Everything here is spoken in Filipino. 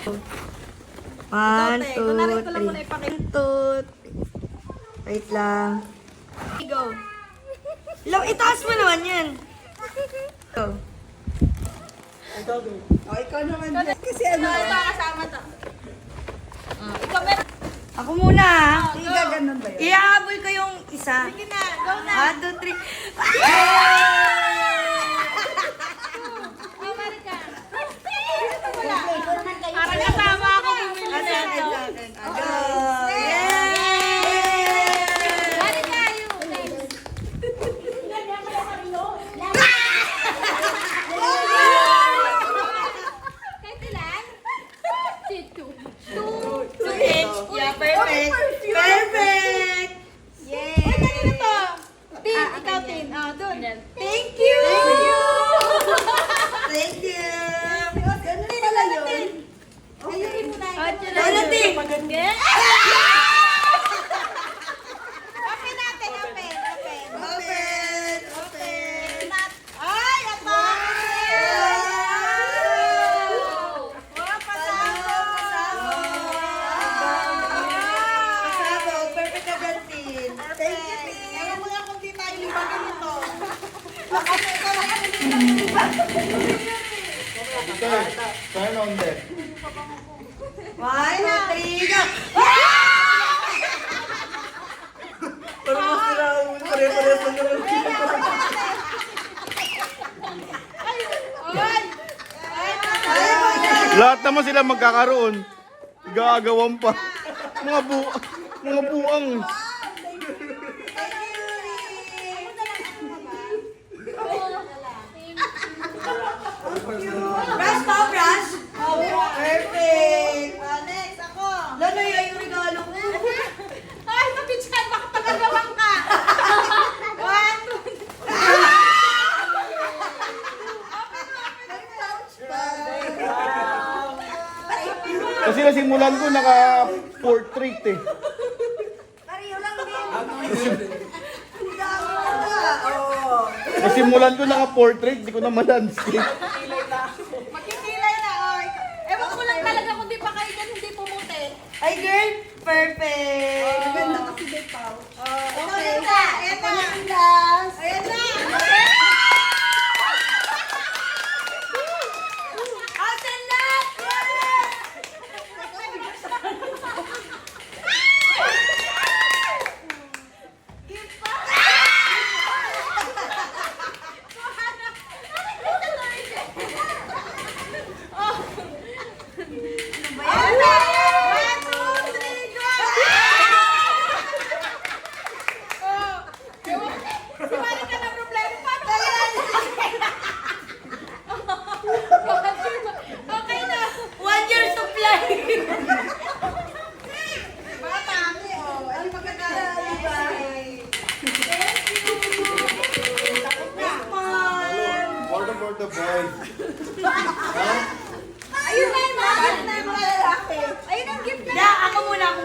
1, 2, 3. 1, 2, 3. Wait lang. Go. Itaas mo naman yan. Go. Ikaw naman dyan. Kasi ano? Ito, kasama to. Ikaw meron. Ako muna. Hindi gaganon ba yun? Ihahabol ko yung isa. Sige na, go na. 1, 2, 3. Oh, Marika. Parang kasama ako bumili na ito. Go. Yay! Marika, you. Kahit ilan? Two. Two each. Yeah, perfect. Perfect! Yay! Uy, kanino to? Tin, ikaw tin. Doon. Thank you! Thank you! Ganun pala yun. Ayun mo na. Wala, Tin! Open natin, open. Open! Open! Ay, ito! Oh, pasabog! Pasabog! Perfect ka dyan, Tin. Thank you, Tin. Ewan mo nga kung di tayo libagan ito. Turn on that. 1, 2, 3, go! Parang masira ang pare-pares na naman. Lahat naman sila magkakaroon. Gagawan pa. Mga buang. Brush pa, brush! Perfect! Next, ako. Lalo yung regalo ko. Ay, mapichan, baka pagagawan ka. 1, 2, Kasi nasimulan ko naka-portrait eh. Pareho lang din. Oh. Nasimulan ko naka-portrait, di ko na ma-landscape. Magkikilay na. Ewan ko lang talaga kung di pa kayo dyan, hindi pumuti. Ay, girl! Perfect! Maganda kasi may pouch. Okay. Ayan na. Ayan na. Ayan na. Asan na? Ayan na. 1, 2, 3, go! Si Marika na problema pa. Okay na. 1 year supply! Bata. Ay, maganda. Diba? Water for the boys. Ayun na yung mga lalaki. Ayun ang gift niya. Da, ako muna.